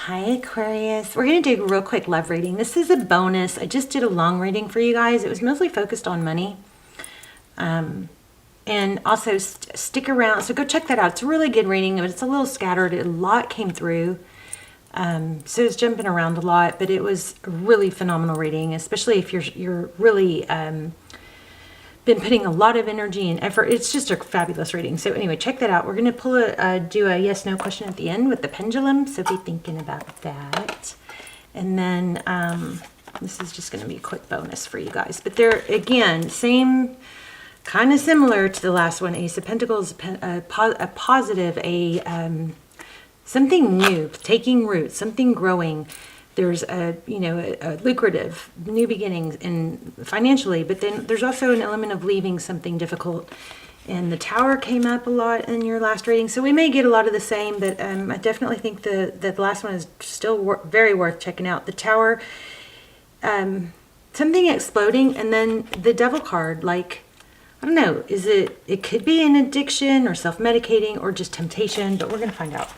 Hi Aquarius. We're going to do a real quick love reading. This is a bonus. I just did a long reading for you guys. It was mostly focused on money. And also stick around. So go check that out. It's a really good reading, but it's a little scattered. A lot came through. So it's jumping around a lot, but it was a really phenomenal reading, especially if you're really been putting a lot of energy and effort. It's just a fabulous reading. So anyway, check that out. We're going to do a yes/no question at the end with the pendulum. So be thinking about that. And then this is just going to be a quick bonus for you guys. But they're, again, same, kind of similar to the last one. Ace of Pentacles, a positive, something new, taking root, something growing. There's a lucrative new beginnings in financially, but then there's also an element of leaving something difficult. And the Tower came up a lot in your last reading, so we may get a lot of the same, but I definitely think the last one is still very worth checking out. The Tower, something exploding, and then the Devil card, like, I don't know, it could be an addiction or self-medicating or just temptation, but we're going to find out.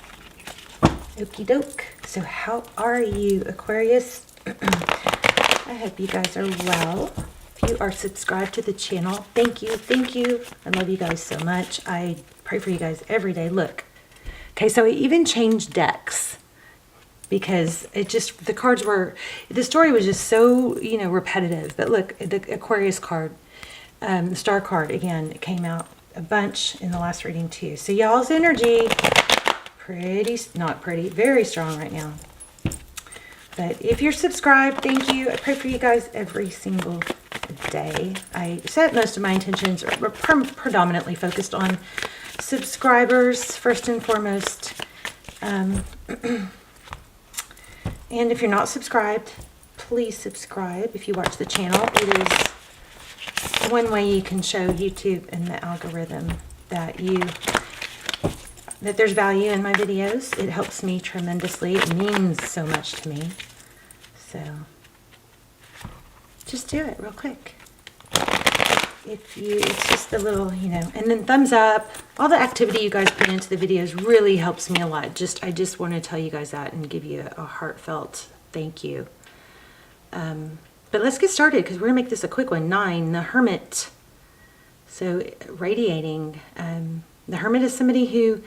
Okie doke. So how are you, Aquarius? I hope you guys are well. If you are subscribed to the channel, thank you. Thank you. I love you guys so much. I pray for you guys every day. Look. Okay, so I even changed decks because the cards were, the story was just so, repetitive. But look, the Aquarius card, the Star card, again, it came out a bunch in the last reading too. So y'all's energy, very strong right now. But if you're subscribed, thank you. I pray for you guys every single day. I set most of my intentions are predominantly focused on subscribers first and foremost. And if you're not subscribed, please subscribe. If you watch the channel, it is one way you can show YouTube and the algorithm that there's value in my videos. It helps me tremendously. It means so much to me. So just do it real quick. It's just a little, and then thumbs up. All the activity you guys put into the videos really helps me a lot. I just want to tell you guys that and give you a heartfelt thank you. But let's get started because we're gonna make this a quick one. 9, the Hermit. So radiating. The Hermit is somebody who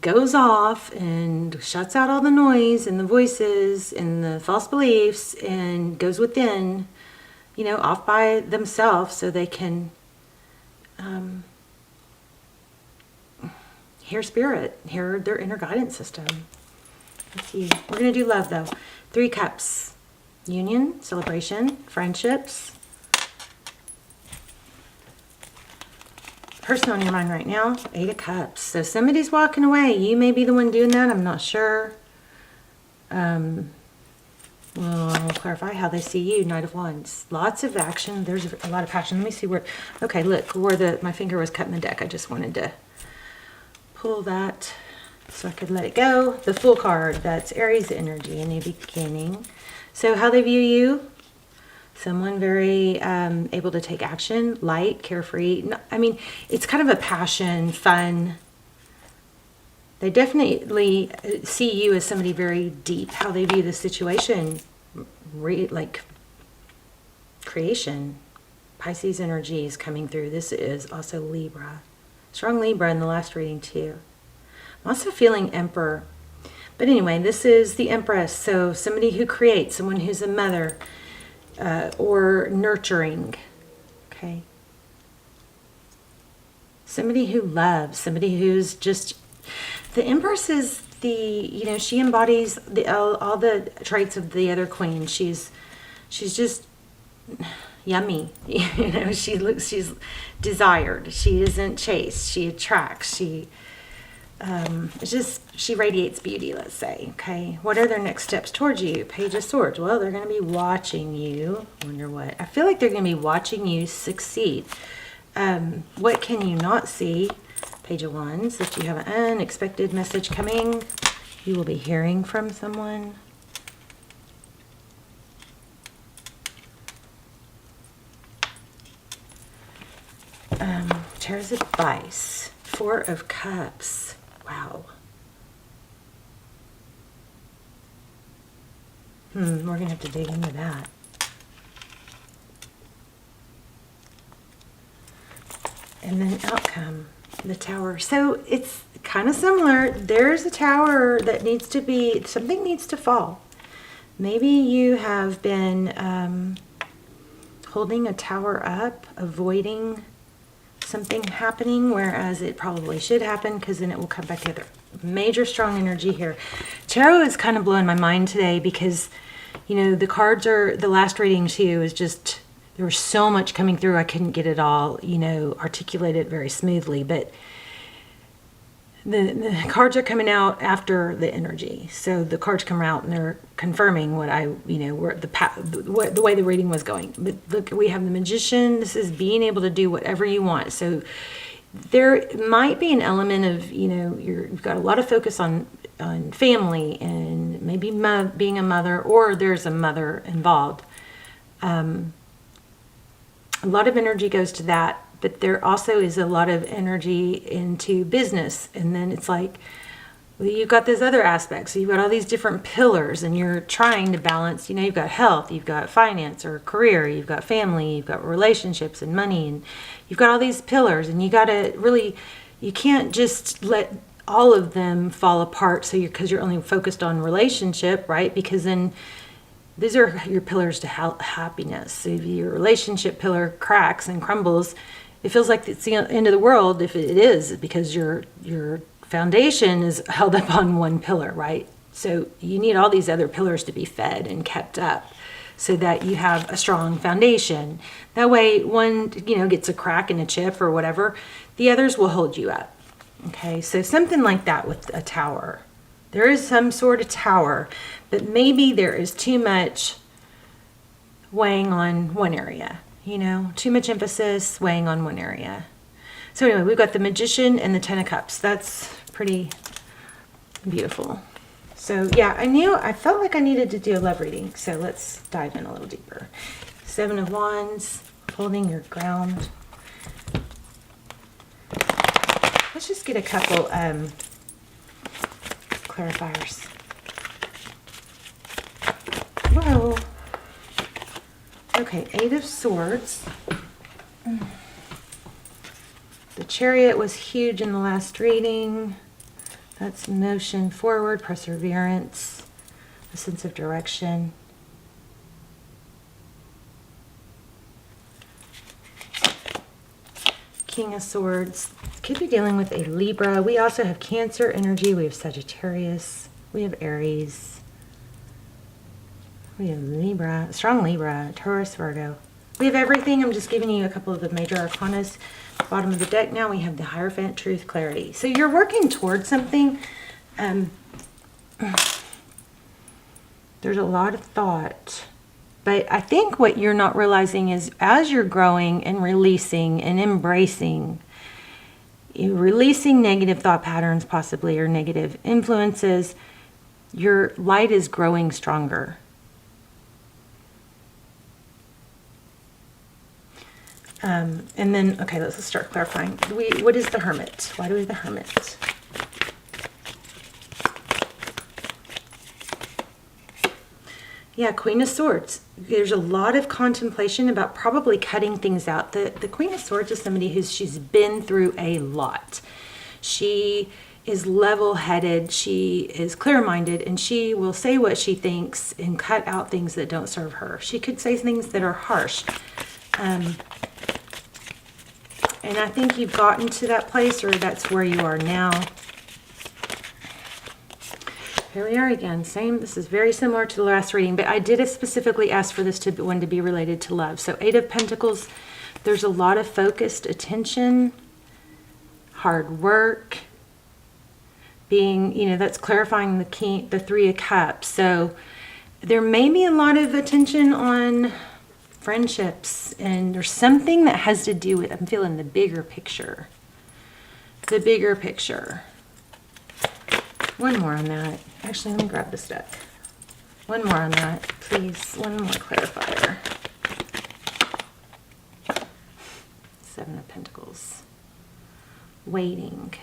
goes off and shuts out all the noise and the voices and the false beliefs and goes within, off by themselves so they can hear spirit, hear their inner guidance system. Let's see. We're going to do love though. 3 cups. Union, celebration, friendships. Person on your mind right now, 8 of Cups. So somebody's walking away. You may be the one doing that. I'm not sure. Well, I'll clarify how they see you. Knight of Wands. Lots of action. There's a lot of passion. Let me see where. Okay, look where my finger was cutting the deck. I just wanted to pull that so I could let it go. The Fool card. That's Aries energy, a new beginning. So how they view you. Someone very able to take action, light, carefree. I mean, it's kind of a passion, fun. They definitely see you as somebody very deep. How they view the situation, like creation. Pisces energy is coming through. This is also Libra. Strong Libra in the last reading too. I'm also feeling Emperor. But anyway, this is the Empress. So somebody who creates, someone who's a mother. Or nurturing, okay? Somebody who loves, somebody who's just, the Empress is she embodies all the traits of the other queen. She's just yummy, she's desired. She isn't chased. She attracts. She radiates beauty, let's say. Okay, what are their next steps towards you? Page of Swords. Well, they're going to be watching you. Wonder what? I feel like they're going to be watching you succeed. What can you not see? Page of Wands. If you have an unexpected message coming, you will be hearing from someone. Chair's advice. 4 of Cups. Wow. We're going to have to dig into that. And then outcome, the Tower. So it's kind of similar. There's a tower that needs to be, something needs to fall. Maybe you have been holding a tower up, avoiding something happening, whereas it probably should happen, because then it will come back together. Major strong energy here. Tarot is kind of blowing my mind today because, you know, the cards are, the last reading too is just, there was so much coming through, I couldn't get it all, you know, articulated very smoothly, but the cards are coming out after the energy. So the cards come out and they're confirming what I, you know, where the way the reading was going. But look, we have the Magician. This is being able to do whatever you want. So there might be an element of, you know, you've got a lot of focus on family and maybe being a mother, or there's a mother involved. A lot of energy goes to that, but there also is a lot of energy into business. And then it's like, well, you've got those other aspects. So you've got all these different pillars and you're trying to balance, you know, you've got health, you've got finance or career, you've got family, you've got relationships and money, and you've got all these pillars, and you got to really, you can't just let all of them fall apart. So because you're only focused on relationship, right? Because then these are your pillars to happiness. So if your relationship pillar cracks and crumbles, it feels like it's the end of the world. If it is, because your foundation is held up on one pillar, right? So you need all these other pillars to be fed and kept up so that you have a strong foundation. That way, one, you know, gets a crack and a chip or whatever, the others will hold you up. Okay, so something like that with a tower. There is some sort of tower, but maybe there is too much weighing on one area, you know, too much emphasis weighing on one area. So anyway, we've got the Magician and the Ten of Cups. That's pretty beautiful. So yeah, I felt like I needed to do a love reading. So let's dive in a little deeper. Seven of Wands, holding your ground. Let's just get a couple clarifiers. Whoa. Okay, Eight of Swords. The Chariot was huge in the last reading. That's motion forward, perseverance, a sense of direction. King of Swords. Could be dealing with a Libra. We also have Cancer energy. We have Sagittarius. We have Aries. We have Libra, strong Libra, Taurus, Virgo. We have everything. I'm just giving you a couple of the major arcanas. Bottom of the deck now, we have the Hierophant, Truth, Clarity. So you're working towards something. There's a lot of thought. But I think what you're not realizing is as you're growing and releasing and embracing, you're releasing negative thought patterns possibly, or negative influences, your light is growing stronger. And then, okay, let's start clarifying. What is the Hermit? Why do we have the Hermit? Yeah, Queen of Swords. There's a lot of contemplation about probably cutting things out. The Queen of Swords is somebody she's been through a lot. She is level-headed, she is clear-minded, and she will say what she thinks and cut out things that don't serve her. She could say things that are harsh. And I think you've gotten to that place, or that's where you are now. Here we are again. Same. This is very similar to the last reading, but I did specifically ask for this one to be related to love. So Eight of Pentacles, there's a lot of focused attention, hard work, being, you know, that's clarifying the Three of Cups. So there may be a lot of attention on friendships, and there's something that has to do with, I'm feeling the bigger picture. The bigger picture. One more on that. Actually, let me grab this deck. One more on that, please. One more clarifier. Seven of Pentacles. Waiting.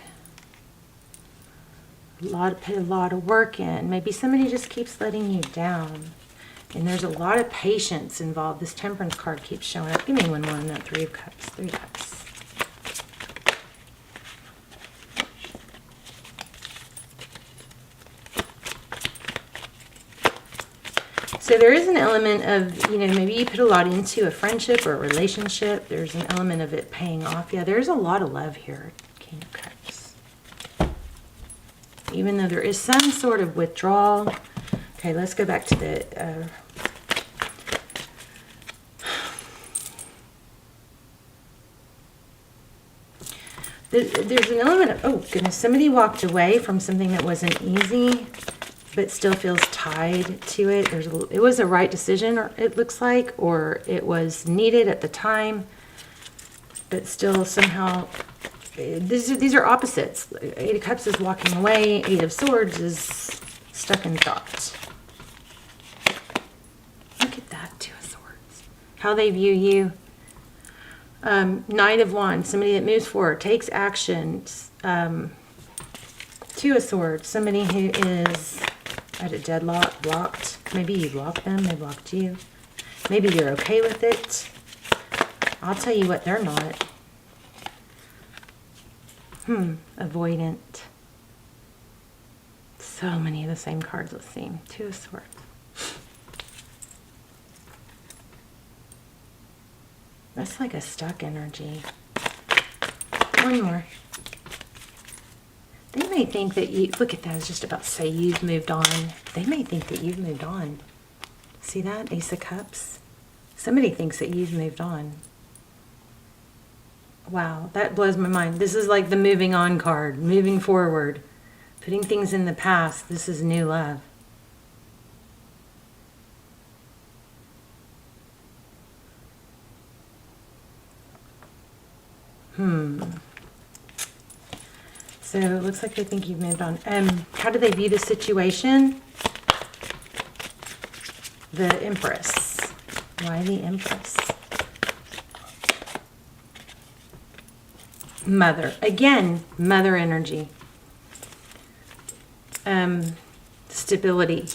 Put a lot of work in. Maybe somebody just keeps letting you down. And there's a lot of patience involved. This Temperance card keeps showing up. Give me one more on that Three of Cups. Three of Cups. So there is an element of, you know, maybe you put a lot into a friendship or a relationship. There's an element of it paying off. Yeah, there's a lot of love here. King of Cups. Even though there is some sort of withdrawal. Okay, let's go back to the... there's an element of, oh goodness, somebody walked away from something that wasn't easy, but still feels tied to it. It was a right decision, or it looks like, or it was needed at the time, but still somehow, these are opposites. Eight of Cups is walking away. Eight of Swords is stuck in thought. Look at that, Two of Swords. How they view you. Knight of Wands, somebody that moves forward, takes actions. Two of Swords, somebody who is at a deadlock, blocked. Maybe you blocked them, they blocked you. Maybe you're okay with it. I'll tell you what, they're not. Avoidant. So many of the same cards, let's see. Two of Swords. That's like a stuck energy. One more. They may think that you, look at that, I was just about to say you've moved on. They may think that you've moved on. See that? Ace of Cups. Somebody thinks that you've moved on. Wow, that blows my mind. This is like the moving on card, moving forward, putting things in the past. This is new love. So it looks like they think you've moved on. How do they view the situation? The Empress. Why the Empress? Mother. Again, mother energy. Stability.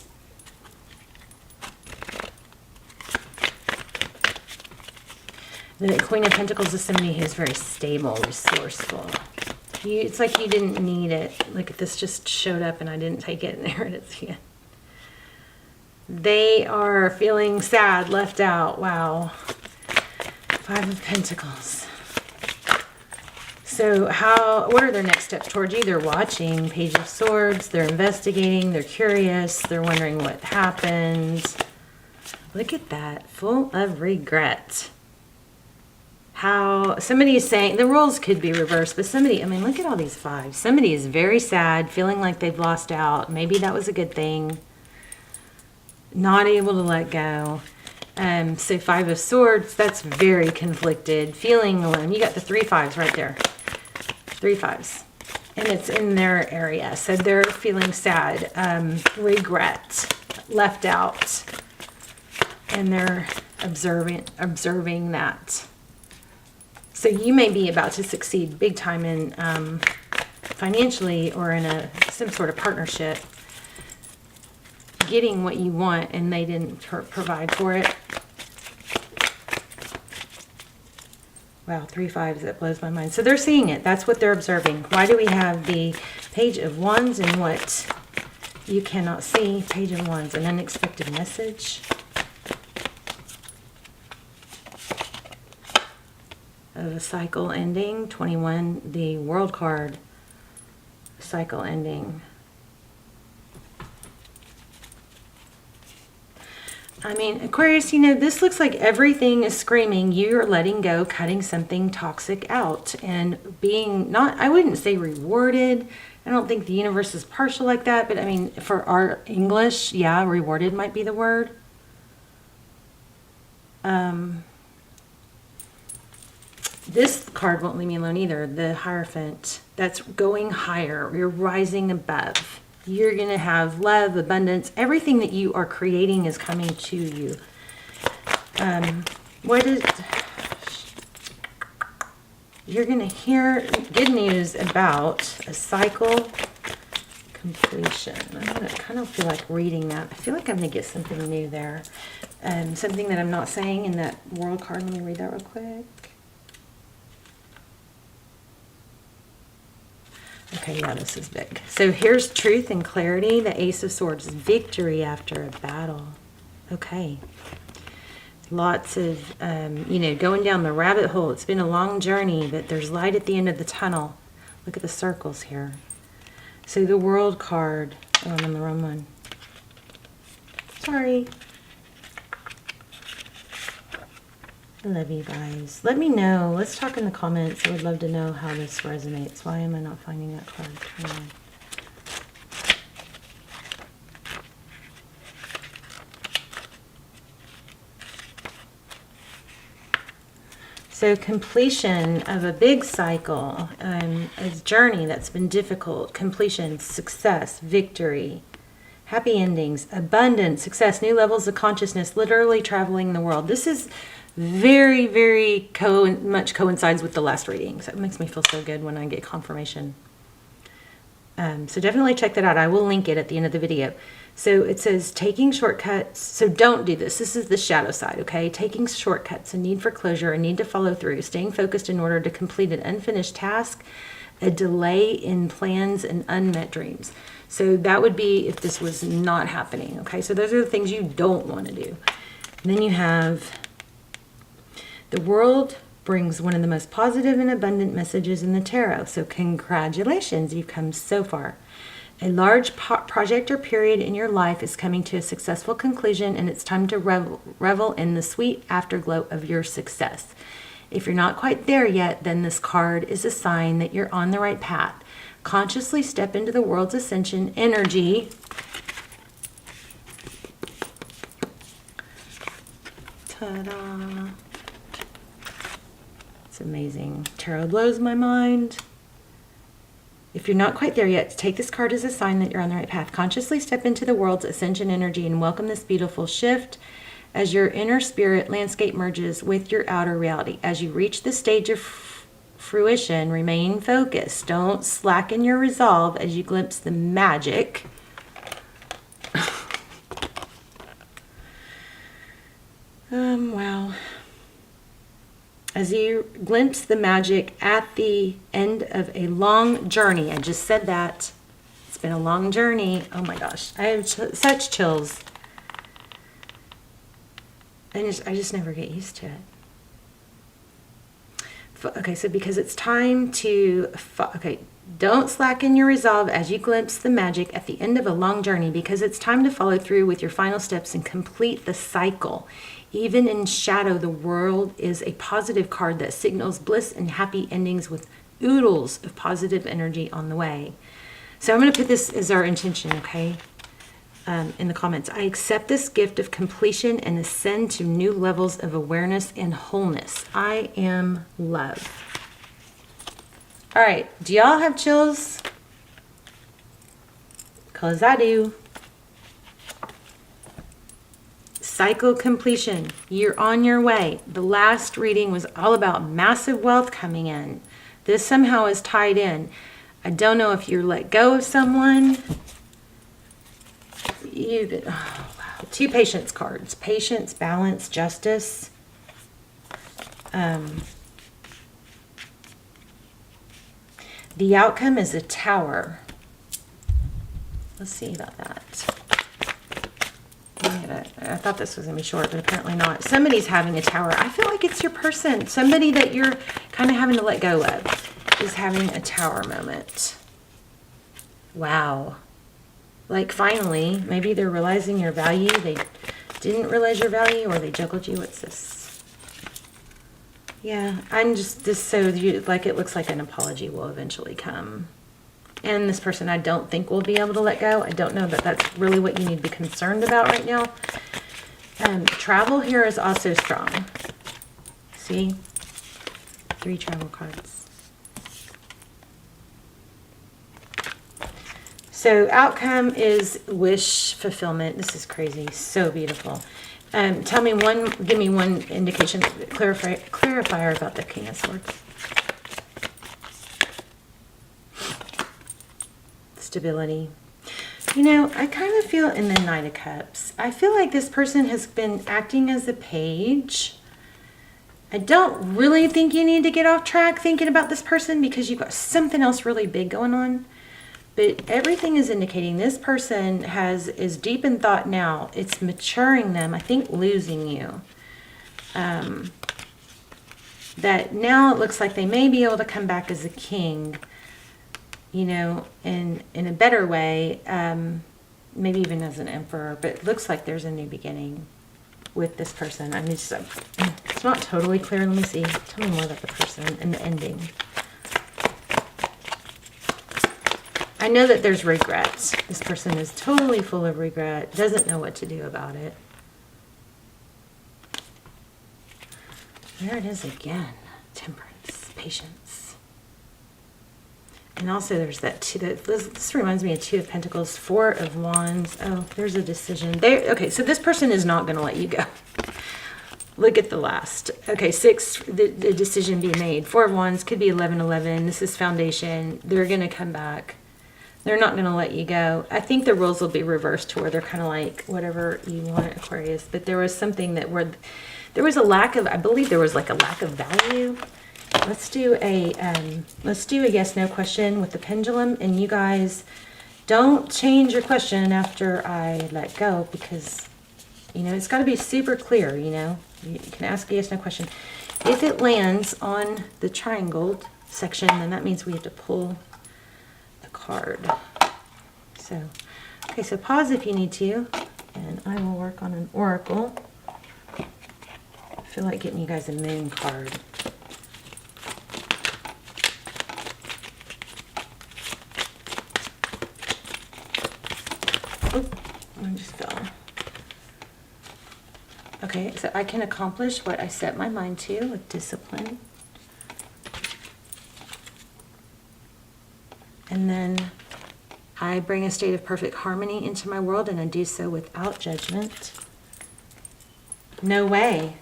The Queen of Pentacles is somebody who's very stable, resourceful. It's like you didn't need it. Look at this, just showed up and I didn't take it, and there it is again. They are feeling sad, left out. Wow. Five of Pentacles. So what are their next steps towards you? They're watching. Page of Swords. They're investigating. They're curious. They're wondering what happened. Look at that. Full of regret. How somebody is saying, the roles could be reversed, but somebody, I mean, look at all these fives. Somebody is very sad, feeling like they've lost out. Maybe that was a good thing. Not able to let go. So Five of Swords, that's very conflicted. Feeling alone. You got the three fives right there. Three fives. And it's in their area. So they're feeling sad, regret, left out. And they're observing that. So you may be about to succeed big time in financially or in some sort of partnership, getting what you want, and they didn't provide for it. Wow, three fives, that blows my mind. So they're seeing it. That's what they're observing. Why do we have the Page of Wands and what you cannot see? Page of Wands, an unexpected message. The cycle ending. 21, the World card. Cycle ending. I mean, Aquarius, you know, this looks like everything is screaming you're letting go, cutting something toxic out, and being not, I wouldn't say rewarded. I don't think the universe is partial like that, but I mean, for our English, yeah, rewarded might be the word. This card won't leave me alone either. The Hierophant. That's going higher. You're rising above. You're going to have love, abundance. Everything that you are creating is coming to you. You're going to hear good news about a cycle completion. I kind of feel like reading that. I feel like I'm going to get something new there. Something that I'm not saying in that world card. Let me read that real quick. Okay, yeah, this is big. So here's truth and clarity. The Ace of Swords, victory after a battle. Okay. Lots of, you know, going down the rabbit hole. It's been a long journey, but there's light at the end of the tunnel. Look at the circles here. So the World card. Oh, I'm on the wrong one. Sorry. I love you guys. Let me know. Let's talk in the comments. I would love to know how this resonates. Why am I not finding that card? Come on. So completion of a big cycle, a journey that's been difficult, completion, success, victory, happy endings, abundance, success, new levels of consciousness, literally traveling the world. This is very, very much coincides with the last reading. So it makes me feel so good when I get confirmation. So definitely check that out. I will link it at the end of the video. So it says taking shortcuts. So don't do this. This is the shadow side, okay? Taking shortcuts, a need for closure, a need to follow through, staying focused in order to complete an unfinished task, a delay in plans, and unmet dreams. So that would be if this was not happening, okay? So those are the things you don't want to do. And then you have the world brings one of the most positive and abundant messages in the tarot. So congratulations, you've come so far. A large project or period in your life is coming to a successful conclusion, and it's time to revel in the sweet afterglow of your success. If you're not quite there yet, then this card is a sign that you're on the right path. Consciously step into the world's ascension energy. Ta-da! It's amazing. Tarot blows my mind. If you're not quite there yet, take this card as a sign that you're on the right path. Consciously step into the world's ascension energy and welcome this beautiful shift as your inner spirit landscape merges with your outer reality. As you reach the stage of fruition, remain focused. Don't slacken your resolve as you glimpse the magic. Wow. As you glimpse the magic at the end of a long journey. I just said that. It's been a long journey. Oh my gosh. I have such chills. I just never get used to it. Okay, so because it's time to... Okay, don't slacken your resolve as you glimpse the magic at the end of a long journey, because it's time to follow through with your final steps and complete the cycle. Even in shadow, the world is a positive card that signals bliss and happy endings with oodles of positive energy on the way. So I'm going to put this as our intention, okay, in the comments. I accept this gift of completion and ascend to new levels of awareness and wholeness. I am love. All right, do y'all have chills? Because I do. Cycle completion. You're on your way. The last reading was all about massive wealth coming in. This somehow is tied in. I don't know if you let go of someone. Oh, wow. 2 patience cards. Patience, balance, justice. The outcome is a tower. Let's see about that. I thought this was going to be short, but apparently not. Somebody's having a tower. I feel like it's your person. Somebody that you're kind of having to let go of is having a tower moment. Wow. Like finally, maybe they're realizing your value. They didn't realize your value, or they juggled you. What's this? Yeah, I'm just so like it looks like an apology will eventually come. And this person I don't think will be able to let go. I don't know that that's really what you need to be concerned about right now. Travel here is also strong. See? 3 travel cards. So outcome is wish fulfillment. This is crazy. So beautiful. Give me one indication, clarifier about the King of Swords. Stability. You know, I kind of feel in the Knight of Cups, I feel like this person has been acting as a page. I don't really think you need to get off track thinking about this person because you've got something else really big going on. But everything is indicating this person is deep in thought now. It's maturing them. I think losing you. That now it looks like they may be able to come back as a king, you know, in a better way. Maybe even as an emperor. But it looks like there's a new beginning with this person. I mean, it's not totally clear. Let me see. Tell me more about the person and the ending. I know that there's regrets. This person is totally full of regret, doesn't know what to do about it. There it is again. Temperance, patience. And also there's that two, this reminds me of Two of Pentacles, Four of Wands. Oh, there's a decision. Okay, so this person is not going to let you go. Look at the last. Okay, 6, the decision being made. Four of Wands, could be 11-11. This is foundation. They're going to come back. They're not going to let you go. I think the roles will be reversed to where they're kind of like, whatever you want, Aquarius. But there was something that there was a lack of, I believe there was like a lack of value. Let's do a yes, no question with the pendulum. And you guys don't change your question after I let go because, you know, it's got to be super clear, you know. You can ask a yes, no question. If it lands on the triangle section, then that means we have to pull card. So, okay, so pause if you need to, and I will work on an oracle. I feel like getting you guys a moon card. Oh, I just fell. Okay, so I can accomplish what I set my mind to with discipline. And then I bring a state of perfect harmony into my world, and I do so without judgment. No way.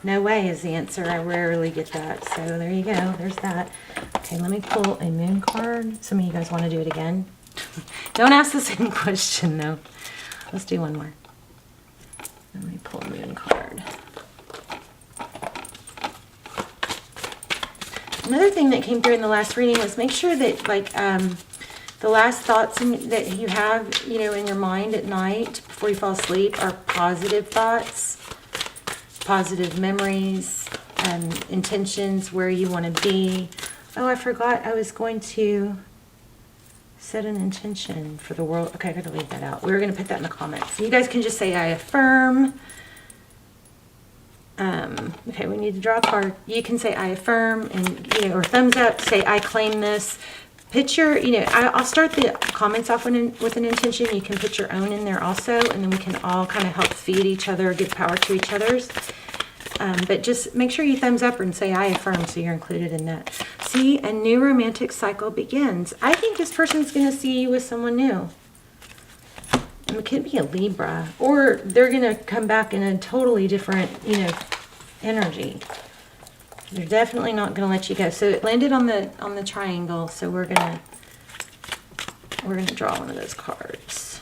No way is the answer. I rarely get that. So there you go. There's that. Okay, let me pull a moon card. Some of you guys want to do it again. Don't ask the same question, though. Let's do one more. Let me pull a moon card. Another thing that came through in the last reading was make sure that, like, the last thoughts that you have, you know, in your mind at night before you fall asleep are positive thoughts, positive memories, intentions, where you want to be. Oh, I forgot I was going to set an intention for the world. Okay, I got to leave that out. We were going to put that in the comments. So you guys can just say, I affirm. Okay, we need to draw a card. You can say I affirm, and, you know, or thumbs up, say I claim this. Picture, you know, I'll start the comments off with an intention. You can put your own in there also, and then we can all kind of help feed each other, give power to each other's. But just make sure you thumbs up and say I affirm, so you're included in that. See, a new romantic cycle begins. I think this person's going to see you with someone new. And it could be a Libra, or they're going to come back in a totally different, you know, energy. They're definitely not going to let you go. So it landed on the triangle, so we're gonna draw one of those cards.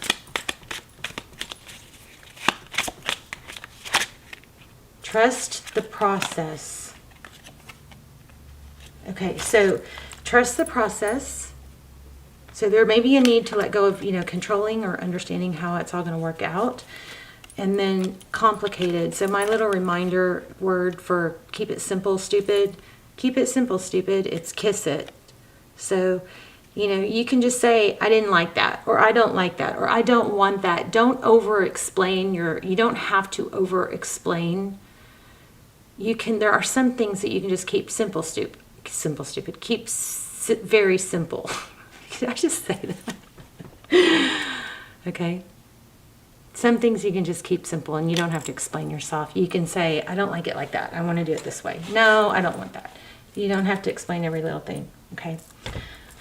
Trust the process. Okay, so trust the process. So there may be a need to let go of, you know, controlling or understanding how it's all going to work out. And then complicated. So my little reminder word for keep it simple, stupid. Keep it simple, stupid. It's kiss it. So, you know, you can just say, I didn't like that, or I don't like that, or I don't want that. Don't over-explain you don't have to over-explain. There are some things that you can just keep simple, stupid. Keep very simple. Did I just say that? Okay. Some things you can just keep simple, and you don't have to explain yourself. You can say, I don't like it like that. I want to do it this way. No, I don't want that. You don't have to explain every little thing. Okay.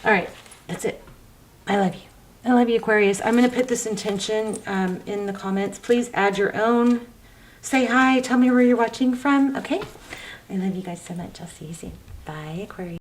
All right. That's it. I love you. I love you, Aquarius. I'm going to put this intention in the comments. Please add your own. Say hi. Tell me where you're watching from. Okay. I love you guys so much. I'll see you soon. Bye, Aquarius.